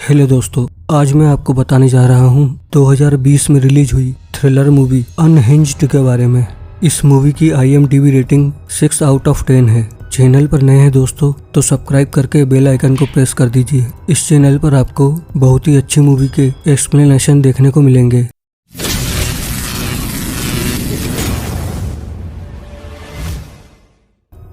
Hello दोस्तों, आज मैं आपको बताने जा रहा हूँ 2020 में रिलीज हुई थ्रिलर मूवी अनहिंज्ड के बारे में। इस मूवी की IMDb रेटिंग 6 आउट ऑफ 10 है। चैनल पर नए हैं दोस्तों तो सब्सक्राइब करके बेल आइकन को प्रेस कर दीजिए। इस चैनल पर आपको बहुत ही अच्छी मूवी के एक्सप्लेनेशन देखने को मिलेंगे।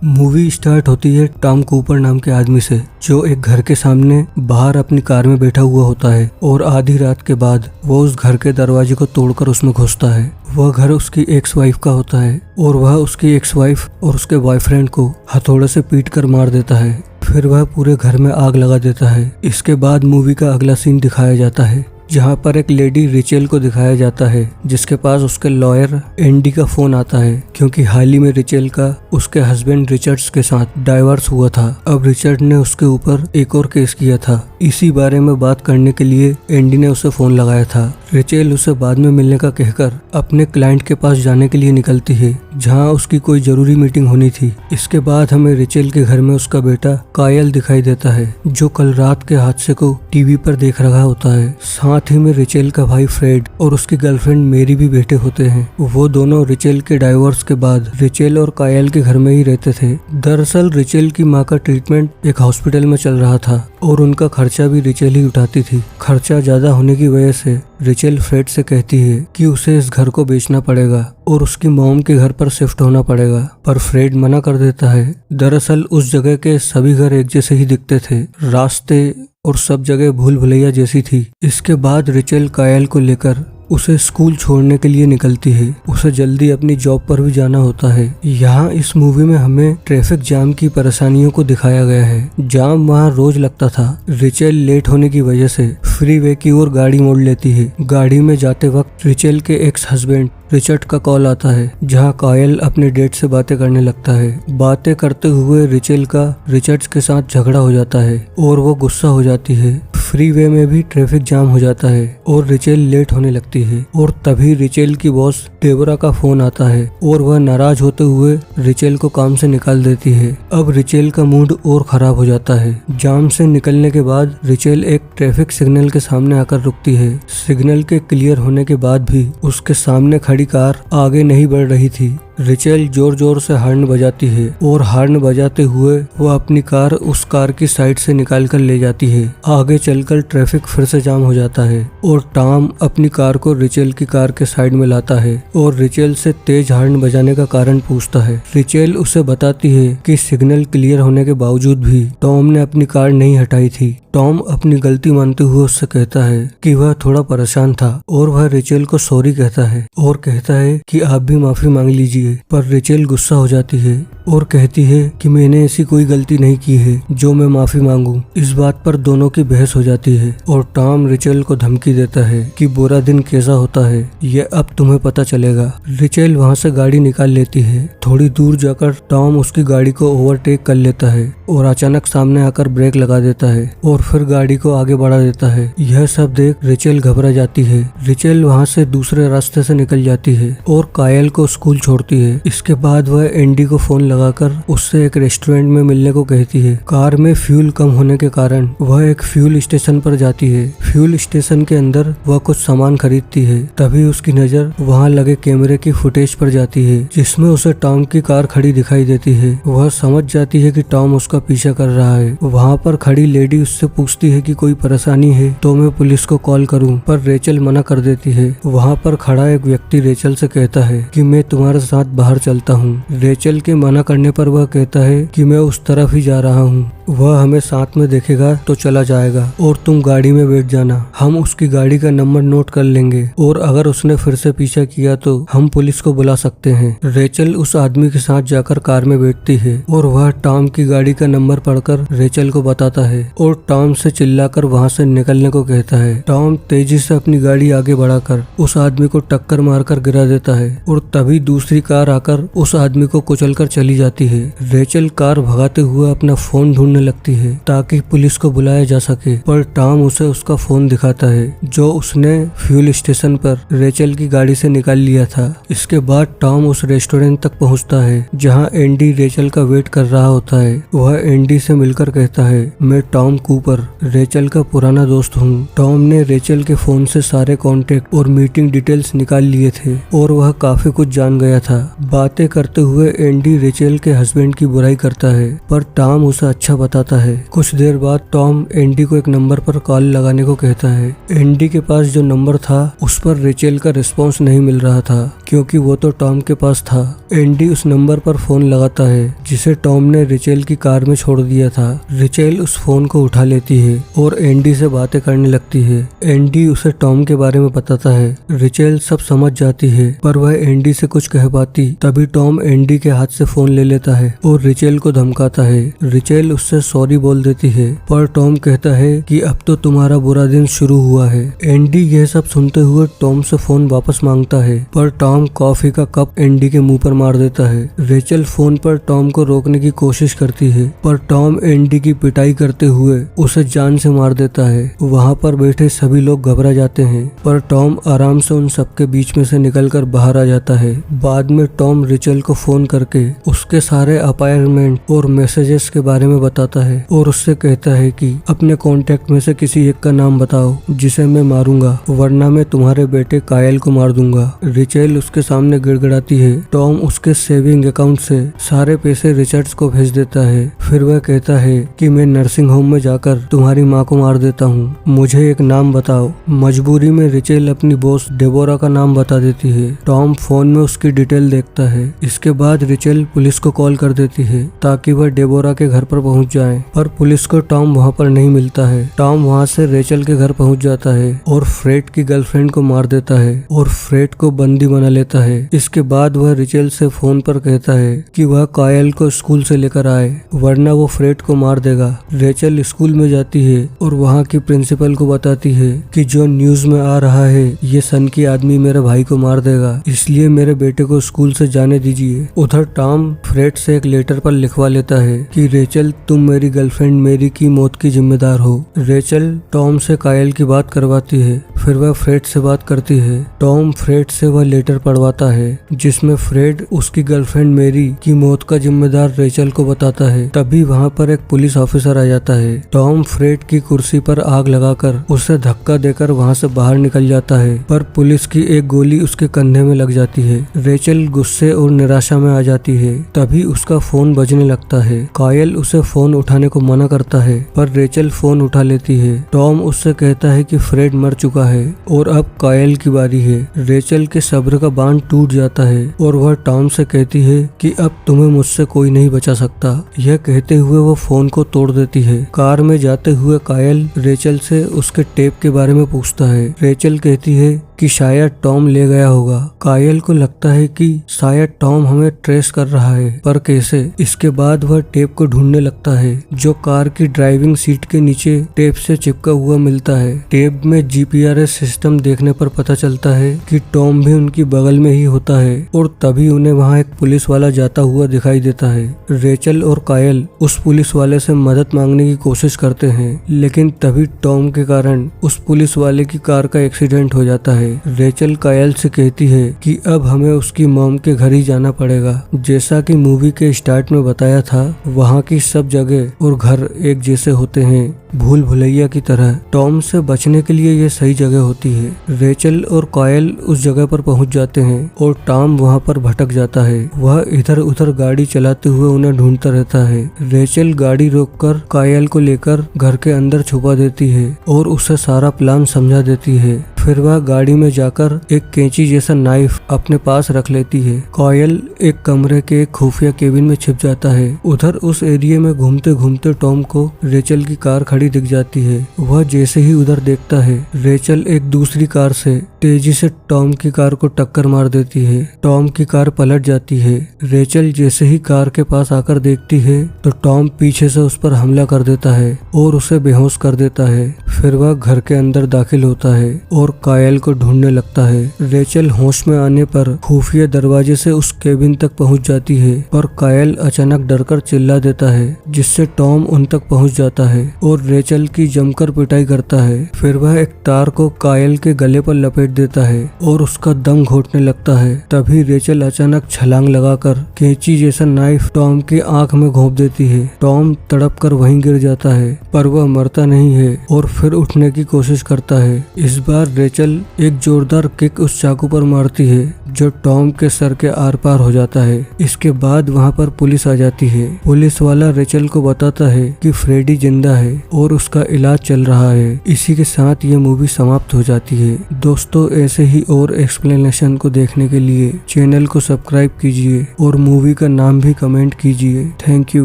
मूवी स्टार्ट होती है टॉम कूपर नाम के आदमी से, जो एक घर के सामने बाहर अपनी कार में बैठा हुआ होता है और आधी रात के बाद वो उस घर के दरवाजे को तोड़कर उसमें घुसता है। वह घर उसकी एक्स वाइफ का होता है और वह उसकी एक्स वाइफ और उसके बॉयफ्रेंड को हथौड़े से पीट कर मार देता है। फिर वह पूरे घर में आग लगा देता है। इसके बाद मूवी का अगला सीन दिखाया जाता है, जहाँ पर एक लेडी रिचेल को दिखाया जाता है, जिसके पास उसके लॉयर एंडी का फोन आता है, क्योंकि हाल ही में रिचेल का उसके हस्बैंड रिचर्ड्स के साथ डाइवोर्स हुआ था। अब रिचर्ड ने उसके ऊपर एक और केस किया था। इसी बारे में बात करने के लिए एंडी ने उसे फोन लगाया था। रिचेल उसे बाद में मिलने का कहकर अपने क्लाइंट के पास जाने के लिए निकलती है, जहां उसकी कोई जरूरी मीटिंग होनी थी। इसके बाद हमें रिचेल के घर में उसका बेटा कायल दिखाई देता है, जो कल रात के हादसे को टीवी पर देख रहा होता है। साथ ही में रिचेल का भाई फ्रेड और उसकी गर्लफ्रेंड मेरी भी बैठे होते हैं। वो दोनों रिचेल के डाइवोर्स के बाद रिचेल और कायल के घर में ही रहते थे। दरअसल रिचेल की माँ का ट्रीटमेंट एक हॉस्पिटल में चल रहा था और उनका खर्चा भी रिचेल ही उठाती थी। खर्चा ज्यादा होने की वजह से रिचेल फ्रेड से कहती है कि उसे इस घर को बेचना पड़ेगा और उसकी मॉम के घर पर शिफ्ट होना पड़ेगा, पर फ्रेड मना कर देता है। दरअसल उस जगह के सभी घर एक जैसे ही दिखते थे, रास्ते और सब जगह भूल भुलैया जैसी थी। इसके बाद रिचेल कायल को लेकर उसे स्कूल छोड़ने के लिए निकलती है। उसे जल्दी अपनी जॉब पर भी जाना होता है। यहाँ इस मूवी में हमें ट्रैफिक जाम की परेशानियों को दिखाया गया है। जाम वहाँ रोज लगता था। रिचेल लेट होने की वजह से फ्री वे की ओर गाड़ी मोड़ लेती है। गाड़ी में जाते वक्त रिचेल के एक्स हस्बैंड रिचर्ड का कॉल आता है, जहां कायल अपने डेट से बातें करने लगता है। बातें करते हुए रिचेल का रिचर्ड के साथ झगड़ा हो जाता है और वो गुस्सा हो जाती है। फ्री वे में भी ट्रैफिक जाम हो जाता है और रिचेल लेट होने लगती है। और तभी रिचेल की बॉस डेबरा का फोन आता है और वह नाराज होते हुए रिचेल को काम से निकाल देती है। अब रिचेल का मूड और खराब हो जाता है। जाम से निकलने के बाद रिचेल एक ट्रैफिक सिग्नल के सामने आकर रुकती है। सिग्नल के क्लियर होने के बाद भी उसके सामने खड़ी कार आगे नहीं बढ़ रही थी। रिचेल जोर जोर से हॉर्न बजाती है और हॉर्न बजाते हुए वो अपनी कार उस कार की साइड से निकाल कर ले जाती है। आगे चलकर ट्रैफिक फिर से जाम हो जाता है और टॉम अपनी कार को रिचेल की कार के साइड में लाता है और रिचेल से तेज हॉर्न बजाने का कारण पूछता है। रिचेल उसे बताती है कि सिग्नल क्लियर होने के बावजूद भी टॉम ने अपनी कार नहीं हटाई थी। टॉम अपनी गलती मानते हुए उससे कहता है कि वह थोड़ा परेशान था और वह रिचेल को सॉरी कहता है और कहता है कि आप भी माफी मांग लीजिए। पर रिचेल गुस्सा हो जाती है और कहती है कि मैंने ऐसी कोई गलती नहीं की है जो मैं माफी मांगू। इस बात पर दोनों की बहस हो जाती है और टॉम रिचेल को धमकी देता है कि बुरा दिन कैसा होता है ये अब तुम्हें पता चलेगा। रिचेल वहाँ से गाड़ी निकाल लेती है। थोड़ी दूर जाकर टॉम उसकी गाड़ी को ओवरटेक कर लेता है और अचानक सामने आकर ब्रेक लगा देता है और फिर गाड़ी को आगे बढ़ा देता है। यह सब देख रिचेल घबरा जाती है। रिचेल वहाँ से दूसरे रास्ते से निकल जाती है और कायल को स्कूल छोड़ती है। इसके बाद वह एंडी को फोन लगाकर उससे एक रेस्टोरेंट में मिलने को कहती है। कार में फ्यूल कम होने के कारण वह एक फ्यूल स्टेशन पर जाती है। फ्यूल स्टेशन के अंदर वह कुछ सामान खरीदती है। तभी उसकी नजर वहाँ लगे कैमरे की फुटेज पर जाती है, जिसमें उसे टॉम की कार खड़ी दिखाई देती है। वह समझ जाती है कि टॉम उसका पीछा कर रहा है। वहाँ पर खड़ी लेडी उससे पूछती है कि कोई परेशानी है तो मैं पुलिस को कॉल करूं, पर रेचल मना कर देती है। वहाँ पर खड़ा एक व्यक्ति रेचल से कहता है कि मैं तुम्हारे साथ बाहर चलता हूँ। रेचल के मना करने पर वह कहता है कि मैं उस तरफ ही जा रहा हूँ, वह हमें साथ में देखेगा तो चला जाएगा और तुम गाड़ी में बैठ जाना। हम उसकी गाड़ी का नंबर नोट कर लेंगे और अगर उसने फिर से पीछा किया तो हम पुलिस को बुला सकते हैं। रेचल उस आदमी के साथ जाकर कार में बैठती है और वह टॉम की गाड़ी का नंबर पढ़कर रेचल को बताता है और टॉम से चिल्लाकर वहाँ से निकलने को कहता है। टॉम तेजी से अपनी गाड़ी आगे बढ़ाकर उस आदमी को टक्कर मारकर गिरा देता है और तभी दूसरी कार आकर उस आदमी को कुचलकर चली चली जाती है। रेचल कार भगाते हुए अपना फोन ढूंढने लगती है ताकि पुलिस को बुलाया जा सके, पर टॉम उसे उसका फोन दिखाता है जो उसने फ्यूल स्टेशन पर रेचल की गाड़ी से निकाल लिया था। इसके बाद टॉम उस रेस्टोरेंट तक पहुंचता है जहां एंडी रेचल का वेट कर रहा होता है। वह एंडी से मिलकर कहता है, मैं टॉम कूपर, रेचल का पुराना दोस्त हूँ। टॉम ने रेचल के फोन से सारे कॉन्टेक्ट और मीटिंग डिटेल्स निकाल लिए थे और वह काफी कुछ जान गया था। बातें करते हुए एंडी रेचल के हस्बैंड की बुराई करता है, पर टॉम उसे अच्छा बताता है। कुछ देर बाद टॉम एंडी को एक नंबर पर कॉल लगाने को कहता है। एंडी के पास जो नंबर था उस पर रेचल का रिस्पॉन्स नहीं मिल रहा था क्योंकि वो तो टॉम के पास था। एंडी उस नंबर पर फोन लगाता है जिसे टॉम ने रेचल की कार में छोड़ दिया था। रेचल उस फोन को उठा लेती है और एंडी से बातें करने लगती है। एंडी उसे टॉम के बारे में बताता है। रेचल सब समझ जाती है, पर वह एंडी से कुछ कह पाती तभी टॉम एंडी के हाथ से फोन ले लेता है और रेचल को धमकाता है। रेचल उससे सॉरी बोल देती है, पर टॉम कहता है कि अब तो तुम्हारा बुरा दिन शुरू हुआ है। एंडी यह सब सुनते हुए टॉम से फोन वापस मांगता है, पर टॉम कॉफी का कप एंडी के मुंह पर मार देता है। रेचल फोन पर टॉम को रोकने की कोशिश करती है, पर टॉम एंडी की पिटाई करते हुए उसे जान से मार देता है। वहाँ पर बैठे सभी लोग घबरा जाते हैं, पर टॉम आराम से उन सबके बीच में से निकलकर बाहर आ जाता है। बाद में टॉम रेचल को फोन करके उसके सारे अपॉइंटमेंट और मैसेजेस के बारे में बताता है और उससे कहता है कि अपने कॉन्टेक्ट में से किसी एक का नाम बताओ जिसे मैं मारूंगा, वरना मैं तुम्हारे बेटे कायल को मार दूंगा। रेचल उसके सामने गिड़गिड़ाती है। टॉम उसके सेविंग अकाउंट से सारे पैसे रिचर्ड्स को भेज देता है। फिर वह कहता है कि मैं नर्सिंग होम में जाकर तुम्हारी माँ को मार देता हूँ, मुझे एक नाम बताओ। मजबूरी में रेचल अपनी बॉस डेबोरा का नाम बता देती है। टॉम फोन में उसकी डिटेल देखता है। इसके बाद रेचल पुलिस को कॉल कर देती है ताकि वह डेबोरा के घर पर पहुंच जाए, पर पुलिस को टॉम वहां पर नहीं मिलता है। टॉम वहां से रेचल के घर पहुंच जाता है और फ्रेड की गर्लफ्रेंड को मार देता है और फ्रेड को बंदी बना लेता है। इसके बाद वह रेचल से फोन पर कहता है कि वह कायल को स्कूल से लेकर आए, वरना वो फ्रेड को मार देगा। रेचल स्कूल में जाती है और वहाँ की प्रिंसिपल को बताती है कि जो न्यूज में आ रहा है ये सन की आदमी मेरे भाई को मार देगा, इसलिए मेरे बेटे को स्कूल से जाने दीजिए। उधर टॉम फ्रेड से एक लेटर पर लिखवा लेता है कि रेचल तुम मेरी गर्लफ्रेंड मेरी की मौत की जिम्मेदार हो। रेचल टॉम से कायल की बात करवाती है, फिर वह फ्रेड से बात करती है। टॉम फ्रेड से वह लेटर पढ़वाता है जिसमें फ्रेड उसकी गर्लफ्रेंड मेरी की मौत का जिम्मेदार रेचल को बताता है। तभी वहाँ पर एक पुलिस ऑफिसर आ जाता है। टॉम फ्रेड की कुर्सी पर आग लगाकर उसे धक्का देकर वहाँ से बाहर निकल जाता है, पर पुलिस की एक गोली उसके कंधे में लग जाती है। रेचल गुस्से और निराशा में आ जाती है। तभी उसका फोन बजने लगता है। कायल उसे फोन उठाने को मना करता है, पर रेचल फोन उठा लेती है। टॉम उससे कहता है कि फ्रेड मर चुका है और अब कायल की बारी है। रेचल के सब्र का बांध टूट जाता है और वह टॉम से कहती है कि अब तुम्हें मुझसे कोई नहीं बचा सकता। यह कहते हुए वो फोन को तोड़ देती है। कार में जाते हुए कायल रेचल से उसके टेप के बारे में पूछता है। रेचल कहती है कि शायद टॉम ले गया होगा। कायल को लगता है कि शायद टॉम हमें ट्रेस कर रहा है, पर कैसे। इसके बाद वह टेप को ढूंढने लगता है जो कार की ड्राइविंग सीट के नीचे टेप से चिपका हुआ मिलता है। टेप में जीपीआरएस सिस्टम देखने पर पता चलता है कि टॉम भी उनकी बगल में ही होता है और तभी उन्हें वहाँ एक पुलिस वाला जाता हुआ दिखाई देता है। रेचल और कायल उस पुलिस वाले से मदद मांगने की कोशिश करते हैं, लेकिन तभी टॉम के कारण उस पुलिस वाले की कार का एक्सीडेंट हो जाता है। रेचल कायल से कहती है कि अब हमें उसकी मॉम के घर ही जाना पड़ेगा। जैसा कि मूवी के स्टार्ट में बताया था, वहाँ की सब जगह और घर एक जैसे होते हैं, भूल भुलैया की तरह। टॉम से बचने के लिए ये सही जगह होती है। रेचल और कायल उस जगह पर पहुंच जाते हैं और टॉम वहां पर भटक जाता है। वह इधर उधर गाड़ी चलाते हुए उन्हें ढूंढता रहता है। रेचल गाड़ी रोककर कायल को लेकर घर के अंदर छुपा देती है और उसे सारा प्लान समझा देती है। फिर वह गाड़ी में जाकर एक कैंची जैसा नाइफ अपने पास रख लेती है। कायल एक कमरे के एक खुफिया केबिन में छिप जाता है। उधर उस एरिया में घूमते घूमते टॉम को रेचल की कार खड़ी दिख जाती है। वह जैसे ही उधर देखता है, रेचल एक दूसरी कार से तेजी से टॉम की कार को टक्कर मार देती है। टॉम की कार पलट जाती है। रेचल जैसे ही कार के पास आकर देखती है तो टॉम पीछे से उस पर हमला कर देता है और उसे बेहोश कर देता है। फिर वह घर के अंदर दाखिल होता है और और कायल को ढूंढने लगता है। रेचल होश में आने पर खुफिया दरवाजे से उस केबिन तक पहुंच जाती है, पर कायल अचानक डरकर चिल्ला देता है, जिससे टॉम उन तक पहुंच जाता है और रेचल की जमकर पिटाई करता है। फिर वह एक तार को कायल के गले पर लपेट देता है और उसका दम घोटने लगता है। तभी रेचल अचानक छलांग लगाकर कैंची जैसा नाइफ टॉम की आंख में घोंप देती है। टॉम तड़पकर वहीं गिर जाता है, पर वह मरता नहीं है और फिर उठने की कोशिश करता है। इस बार रेचल एक जोरदार किक उस चाकू पर मारती है, जो टॉम के सर के आर पार हो जाता है। इसके बाद वहाँ पर पुलिस आ जाती है। पुलिस वाला रेचल को बताता है कि फ्रेडी जिंदा है और उसका इलाज चल रहा है। इसी के साथ ये मूवी समाप्त हो जाती है। दोस्तों, ऐसे ही और एक्सप्लेनेशन को देखने के लिए चैनल को सब्सक्राइब कीजिए और मूवी का नाम भी कमेंट कीजिए। Thank you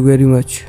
very much.